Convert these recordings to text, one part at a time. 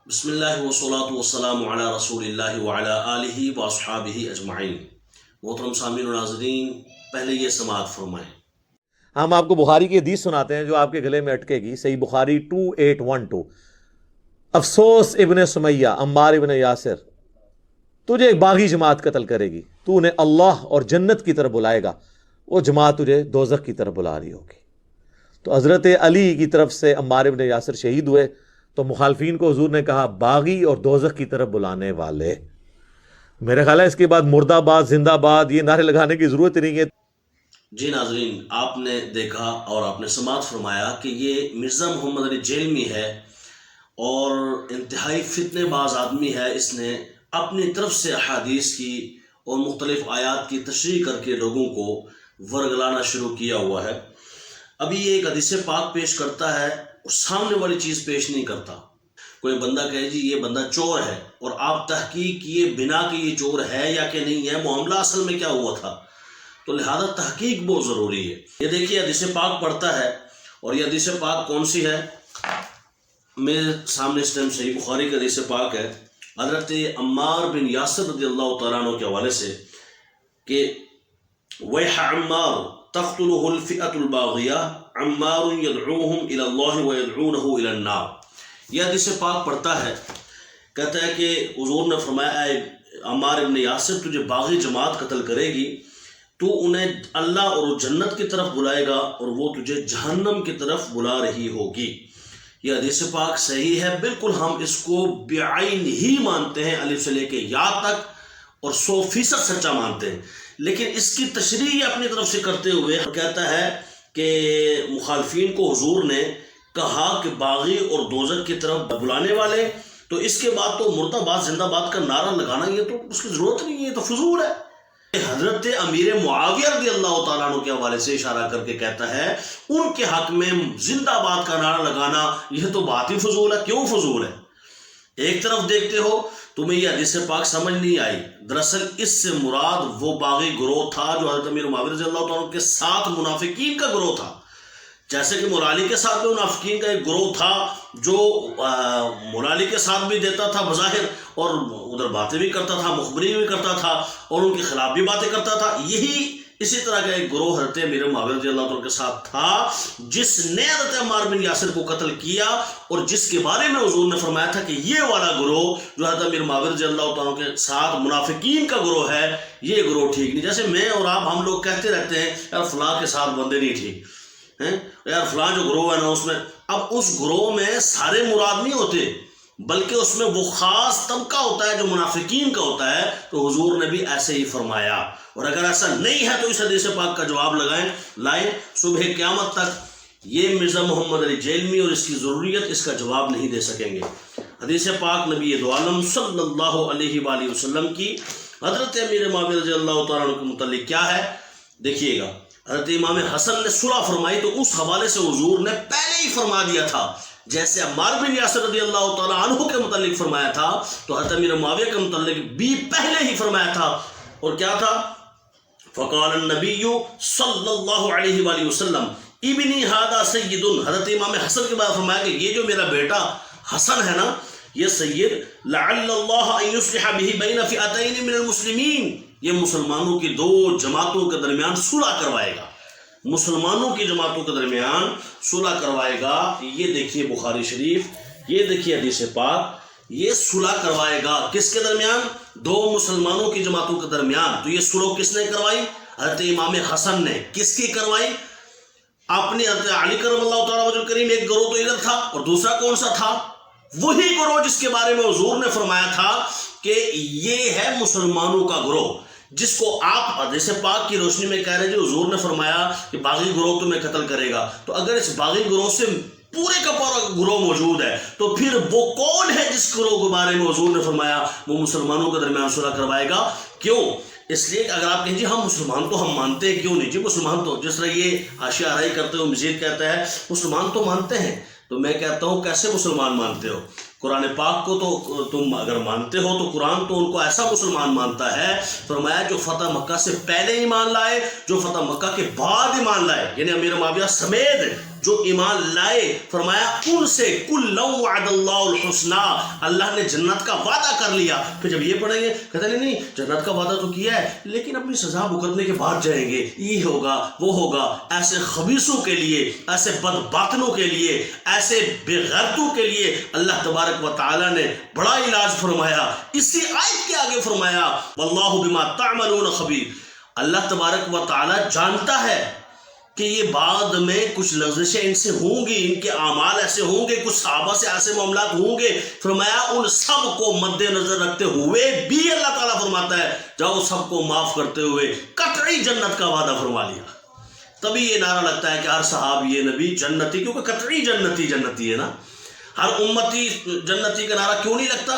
بسم اللہ والصلاۃ والسلام علی رسول اللہ وعلی آلہ واصحابہ اجمعین۔ محترم سامعین و ناظرین، پہلے یہ سماعت فرمائیں۔ ہم آپ کو بخاری کی حدیث سناتے ہیں جو آپ کے گلے میں اٹکے گی۔ صحیح بخاری 2812۔ افسوس ابن سمیہ، عمار ابن یاسر، تجھے ایک باغی جماعت قتل کرے گی، تو انہیں اللہ اور جنت کی طرف بلائے گا، وہ جماعت تجھے دوزخ کی طرف بلا رہی ہوگی۔ تو حضرت علی کی طرف سے عمار ابن یاسر شہید ہوئے، تو مخالفین کو حضور نے کہا باغی اور دوزخ کی طرف بلانے والے۔ میرے خیال ہے اس کے بعد مردہ آباد، زندہ آباد یہ نعرے لگانے کی ضرورت ہی نہیں ہے۔ جی ناظرین، آپ نے دیکھا اور آپ نے سماعت فرمایا کہ یہ مرزا محمد علی جیلمی ہے اور انتہائی فتنے باز آدمی ہے۔ اس نے اپنی طرف سے احادیث کی اور مختلف آیات کی تشریح کر کے لوگوں کو ورگلانا شروع کیا ہوا ہے۔ ابھی یہ ایک حدیث پاک پیش کرتا ہے اور سامنے والی چیز پیش نہیں کرتا۔ کوئی بندہ کہے جی یہ بندہ چور ہے اور آپ تحقیق کیے بنا کہ یہ چور ہے یا کہ نہیں ہے، معاملہ اصل میں کیا ہوا تھا، تو لہذا تحقیق بہت ضروری ہے۔ یہ دیکھیے حدیث پاک پڑھتا ہے، اور یہ حدیث پاک کون سی ہے؟ میرے سامنے اس ٹائم صحیح بخاری کا حدیث پاک ہے، حضرت عمار بن یاسر رضی اللہ تعالیٰ عنہ کے حوالے سے کہ ویح عمار تقتلہ الفئۃ الباغیہ عمار یدعوہم الی اللہ ویدعونہ الی النار۔ یہ حدیث پاک پڑھتا ہے، کہتا ہے کہ حضور نے فرمایا اے عمار ابن یاسر، تجھے باغی جماعت قتل کرے گی، تو انہیں اللہ اور جنت کی طرف بلائے گا اور وہ تجھے جہنم کی طرف بلا رہی ہوگی۔ یہ حدیث پاک صحیح ہے، بالکل ہم اس کو بعین ہی مانتے ہیں، الف سے لے کے یا تک، اور 100% سچا مانتے ہیں۔ لیکن اس کی تشریح اپنی طرف سے کرتے ہوئے کہتا ہے کہ مخالفین کو حضور نے کہا کہ باغی اور دوزخ کی طرف بلانے والے، تو اس کے بعد تو مردہ باد زندہ باد کا نعرہ لگانا یہ تو اس کی ضرورت نہیں ہے، یہ تو فضول ہے۔ حضرت امیر معاویہ رضی اللہ تعالیٰ عنہ کے حوالے سے اشارہ کر کے کہتا ہے ان کے حق میں زندہ باد کا نعرہ لگانا یہ تو بات ہی فضول ہے۔ کیوں فضول ہے؟ ایک طرف دیکھتے ہو تمہیں یہ حدیث پاک سمجھ نہیں آئی، دراصل اس سے مراد وہ باغی گروہ تھا جو حضرت امیر معاویہ رضی اللہ تعالیٰ عنہ کے ساتھ منافقین کا گروہ تھا، جیسے کہ مولا علی کے ساتھ بھی منافقین کا ایک گروہ تھا جو مولا علی کے ساتھ بھی دیتا تھا بظاہر، اور ادھر باتیں بھی کرتا تھا، مخبری بھی کرتا تھا اور ان کے خلاف بھی باتیں کرتا تھا۔ یہی اسی طرح کا ایک گروہ حضرت امیر معاویہ رضی اللہ عنہ کے ساتھ تھا جس نے حضرت عمار بن یاسر کو قتل کیا، اور جس کے بارے میں حضور نے فرمایا تھا کہ یہ والا گروہ جو حضرت امیر معاویہ رضی اللہ عنہ کے ساتھ منافقین کا گروہ ہے، یہ گروہ ٹھیک نہیں۔ جیسے میں اور آپ ہم لوگ کہتے رہتے ہیں یار فلاں کے ساتھ بندے نہیں ٹھیک ہیں، یار فلاں جو گروہ ہے نا اس میں، اب اس گروہ میں سارے مراد نہیں ہوتے بلکہ اس میں وہ خاص طبقہ ہوتا ہے جو منافقین کا ہوتا ہے، تو حضور نے بھی ایسے ہی فرمایا۔ اور اگر ایسا نہیں ہے تو اس حدیث پاک کا جواب لائیں صبح قیامت تک یہ مرزا محمد علی جیلمی اور اس کی ضروریت اس کا جواب نہیں دے سکیں گے۔ حدیث پاک نبی دو عالم صلی اللہ علیہ وآلہ وسلم کی حضرت امیر معاویہ رضی اللہ تعالیٰ عنہ کے متعلق کیا ہے دیکھیے گا۔ حضرت امام حسن نے صلح فرمائی تو اس حوالے سے حضور نے پہلے ہی فرما دیا تھا، جیسے عمار بن یاسر رضی اللہ تعالیٰ عنہ کے متعلق فرمایا تھا تو حضرت امیر معاویہ کے متعلق بھی پہلے ہی فرمایا تھا۔ اور کیا تھا؟ فقال النبی صلی اللہ علیہ وآلہ وسلم ابنی ھذا سید، حضرت امام حسن کے بعد فرمایا کہ یہ جو میرا بیٹا حسن ہے نا یہ سید، لعل اللہ ان یصلح بہ بین فئتین من المسلمین، یہ مسلمانوں کی دو جماعتوں کے درمیان صلح کروائے گا، مسلمانوں کی جماعتوں کے درمیان صلح کروائے گا۔ یہ دیکھیے بخاری شریف، یہ دیکھیے حدیث پاک، یہ صلح کروائے گا کس کے درمیان؟ دو مسلمانوں کی جماعتوں کے درمیان۔ تو یہ صلح کس نے کروائی؟ حضرت امام حسن نے۔ کس کی کروائی؟ اپنے حضرت علی کرم اللہ تعالیٰ وجہ کریم۔ ایک گروہ تو ادھر تھا اور دوسرا کون سا تھا؟ وہی گروہ جس کے بارے میں حضور نے فرمایا تھا کہ یہ ہے مسلمانوں کا گروہ، جس کو آپ حدیث پاک کی روشنی میں کہہ رہے ہیں جو حضور نے فرمایا کہ باغی گروہ تمہیں قتل کرے گا، تو اگر اس باغی گروہ سے پورے کا پورا گروہ موجود ہے تو پھر وہ کون ہے جس گروہ کے بارے میں حضور نے فرمایا وہ مسلمانوں کے درمیان صلح کروائے گا؟ کیوں؟ اس لیے کہ اگر آپ کہیں جی ہم مسلمان تو ہم مانتے ہیں، کیوں نہیں جی مسلمان تو، جس طرح یہ حاشیہ آرائی کرتے ہوئے مزید کہتا ہے مسلمان تو مانتے ہیں، تو میں کہتا ہوں کیسے مسلمان مانتے ہو؟ قرآن پاک کو تو تم اگر مانتے ہو تو قرآن تو ان کو ایسا مسلمان مانتا ہے، فرمایا جو فتح مکہ سے پہلے ایمان لائے، جو فتح مکہ کے بعد ایمان لائے، یعنی امیر معاویہ سمیت جو ایمان لائے فرمایا ان سے کل وعد اللہ الحسنى، اللہ نے جنت کا وعدہ کر لیا۔ پھر جب یہ پڑھیں گے کہتے نہیں جنت کا وعدہ تو کیا ہے لیکن اپنی سزا بھگتنے کے بعد جائیں گے، یہ ہوگا وہ ہوگا۔ ایسے خبیثوں کے لیے، ایسے بدباطنوں کے لیے، ایسے بے غیرتوں کے لیے اللہ تبارک و تعالی نے بڑا علاج فرمایا۔ اسی آیت کے آگے فرمایا واللہ بما تعملون خبیر، اللہ تبارک و تعالی جانتا ہے کہ یہ بعد میں کچھ لغزشیں ان سے ہوں گی، ان کے اعمال ایسے ہوں گے، کچھ صحابہ سے ایسے معاملات ہوں گے۔ فرمایا ان سب کو مد نظر رکھتے ہوئے بھی اللہ تعالیٰ فرماتا ہے جاؤ سب کو معاف کرتے ہوئے قطعی جنت کا وعدہ فرما لیا۔ تبھی یہ نعرہ لگتا ہے کہ ہر صحابی نبی جنتی، کیونکہ قطعی جنتی ہے نا۔ ہر امتی جنتی کا نعرہ کیوں نہیں لگتا؟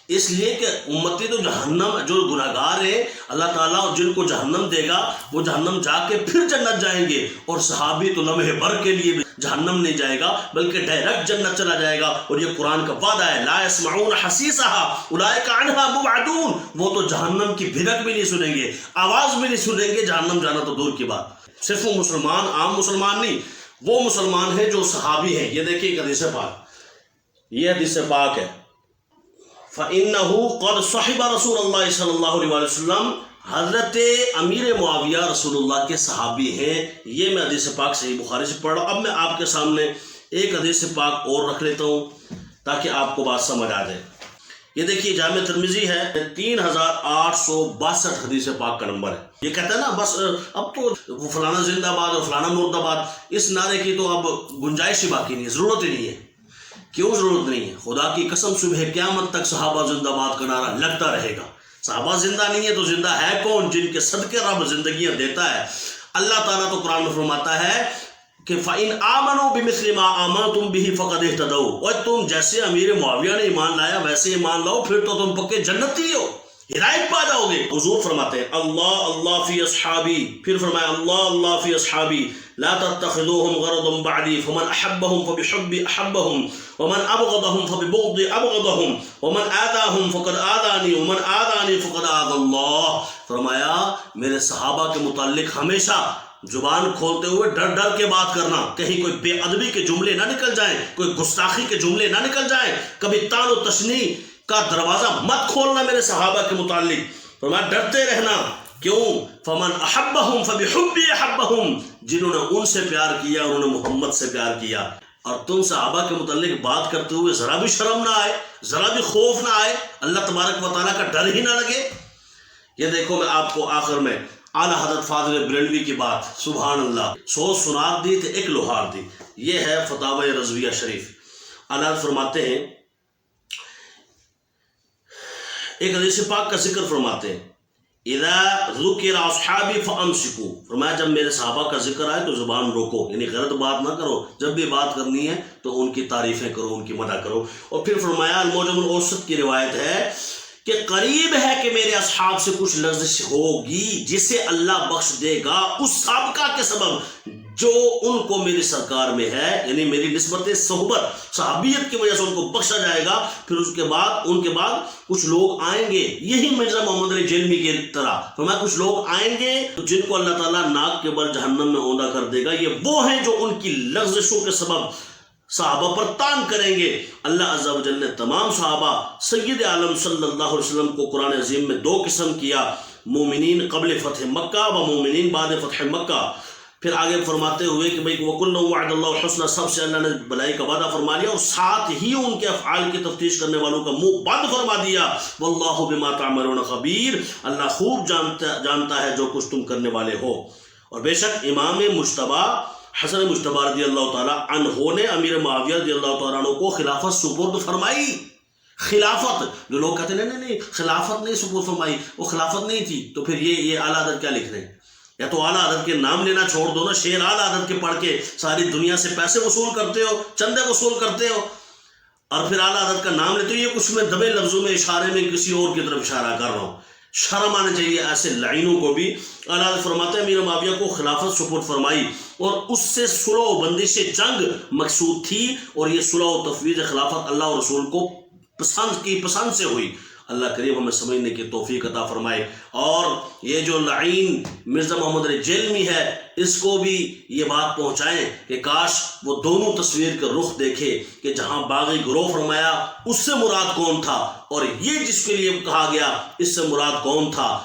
اس لیے کہ امتی تو جہنم، جو گناہگار ہیں اللہ تعالیٰ جن کو جہنم دے گا وہ جہنم جا کے پھر جنت جائیں گے، اور صحابی تو لمحے بھر کے لیے بھی جہنم نہیں جائے گا بلکہ ڈائریکٹ جنت چلا جائے گا۔ اور یہ قرآن کا وعدہ ہے لا يسمعون حسیسها اولئک عنها مبعدون، وہ تو جہنم کی بھنک بھی نہیں سنیں گے، آواز بھی نہیں سنیں گے، جہنم جانا تو دور کی بات۔ صرف وہ مسلمان، عام مسلمان نہیں، وہ مسلمان ہیں جو صحابی ہیں۔ یہ دیکھیے ایک حدیث پاک، یہ حدیث پاک ہے فَإِنَّهُ قَدْ صَحِبَ رسول اللہ صلی اللہ علیہ وسلم، حضرت امیر معاویہ رسول اللہ کے صحابی ہیں۔ یہ میں حدیث پاک صحیح بخاری سے پڑھ رہا ہوں۔ اب میں آپ کے سامنے ایک حدیث پاک اور رکھ لیتا ہوں تاکہ آپ کو بات سمجھ آ جائے۔ یہ دیکھیے جامع ترمذی ہے، 3862 حدیث پاک کا نمبر ہے۔ یہ کہتا ہے نا بس اب تو فلانا زندہ باد اور فلانا مرد آباد، اس نعرے کی تو اب گنجائش ہی باقی نہیں ہے، ضرورت ہی نہیں ہے۔ کیوں ضرورت نہیں ہے؟ خدا کی قسم صبح قیامت تک صحابہ زندہ باد کا نعرہ لگتا رہے گا۔ صحابہ زندہ نہیں ہے تو زندہ ہے کون؟ جن کے صدقے رب زندگیاں دیتا ہے۔ اللہ تعالیٰ تو قرآن میں فرماتا ہے کہ فَإِنْ آمَنُوا بِمِثْلِ مَا آمَنْتُمْ بِهِ فَقَدِ اهْتَدَوْا، اور تم جیسے امیر معاویہ نے ایمان لایا ویسے ایمان لاؤ، پھر تو تم پکے جنتی ہو، ہدایت پا جاؤ گے۔ حضور فرماتے ہیں اللہ اللہ فی اصحابی، پھر فرمایا اللہ اللہ فی اصحابی لا تتخذوهم غرضا بعدی فمن احبهم فبحبی احبهم ومن ابغضهم فببغضی ابغضهم ومن آذاهم فقد آذانی ومن آذانی فقد آذى اللہ۔ فرمایا میرے صحابہ کے متعلق ہمیشہ زبان کھولتے ہوئے ڈر ڈر کے بات کرنا، کہیں کوئی بے ادبی کے جملے نہ نکل جائیں، کوئی گستاخی کے جملے نہ نکل جائیں، کبھی تان و تشنیع کا دروازہ مت کھولنا میرے صحابہ کے متعلق۔ فرمایا ڈرتے رہنا، کیوں؟ فمن احبہم فبحبی احبہم، جنہوں نے ان سے پیار کیا انہوں نے محمد سے پیار کیا۔ اور تم صحابہ کے متعلق بات کرتے ہوئے ذرا بھی شرم نہ آئے، ذرا بھی خوف نہ آئے، اللہ تبارک و تعالیٰ کا ڈر ہی نہ لگے۔ یہ دیکھو میں آپ کو آخر میں اعلیٰ حضرت فاضل بریلوی کی بات، سبحان اللہ، 100 سنار دی تو ایک لوہار دی۔ یہ ہے فتاوی رضویہ شریف۔ اعلیٰ فرماتے ہیں، ایک حدیث پاک کا ذکر فرماتے ہیں اذا ذکر اصحابی فامسکوا، فرمایا جب میرے صحابہ کا ذکر آئے تو زبان روکو، یعنی غلط بات نہ کرو، جب بھی بات کرنی ہے تو ان کی تعریفیں کرو، ان کی مدح کرو۔ اور پھر فرمایا المعجم الاوسط کی روایت ہے کہ قریب ہے کہ میرے اصحاب سے کچھ لغزش ہوگی جسے اللہ بخش دے گا اس سابقہ کے سبب جو ان کو میری سرکار میں ہے، یعنی میری نسبت صحبت صحابیت کی وجہ سے ان کو بخشا جائے گا۔ پھر اس کے بعد ان کے بعد کچھ لوگ آئیں گے، یہی مرزا محمد علی جیلمی کی طرح فرمایا کچھ لوگ آئیں گے جن کو اللہ تعالیٰ ناک کے بل جہنم میں اوندا کر دے گا۔ یہ وہ ہیں جو ان کی لغزشوں کے سبب صحابہ پر تان کریں گے۔ اللہ عز و جل نے تمام صحابہ سید عالم صلی اللہ علیہ وسلم کو قرآن عظیم میں 2 قسم کیا، مومنین قبل فتح مکہ و مومنین بعد فتح مکہ۔ پھر آگے فرماتے ہوئے کہ بھئی وَكُلًّا وَعَدَ اللَّهُ الْحُسْنَى، سب سے اللہ نے بھلائی کا وعدہ فرما لیا، اور ساتھ ہی ان کے افعال کی تفتیش کرنے والوں کا منہ بند فرما دیا۔ وَاللَّهُ بِمَا تَعْمَلُونَ خَبِيرٌ، اللہ خوب جانتا ہے جو کچھ تم کرنے والے ہو۔ اور بے شک امام مجتبی حسن مجتبی رضی اللہ تعالیٰ عنہ نے امیر معاویہ رضی اللہ تعالیٰ عنہ کو خلافت سپرد فرمائی۔ خلافت، جو لوگ کہتے ہیں نہیں خلافت نہیں سپرد فرمائی، وہ خلافت نہیں تھی، تو پھر یہ اعلیٰ حضرت کیا لکھ رہے ہیں؟ یا تو اعلیٰ حضرت کے نام لینا چھوڑ دو نا، شعر اعلیٰ حضرت کے پڑھ کے ساری دنیا سے پیسے وصول کرتے ہو، چندے وصول کرتے ہو، اور پھر اعلیٰ حضرت کا نام لیتے ہو۔ یہ کچھ میں دبے لفظوں میں اشارے میں کسی اور کی طرف اشارہ کر رہا ہوں، شرم آنا چاہیے ایسے لعینوں کو بھی۔ اعلیٰ حضرت فرماتے ہیں امیر معاویہ کو خلافت سپرد فرمائی، اور اس سے صلح و بندش جنگ مقصود تھی، اور یہ صلح و تفویض خلافت اللہ اور رسول کو پسند سے ہوئی۔ اللہ کریم ہمیں سمجھنے کی توفیق عطا فرمائے۔ اور یہ جو لعین مرزا محمد علی جیلمی ہے، اس کو بھی یہ بات پہنچائیں کہ کاش وہ دونوں تصویر کا رخ دیکھے کہ جہاں باغی گروہ فرمایا اس سے مراد کون تھا، اور یہ جس کے لیے کہا گیا اس سے مراد کون تھا۔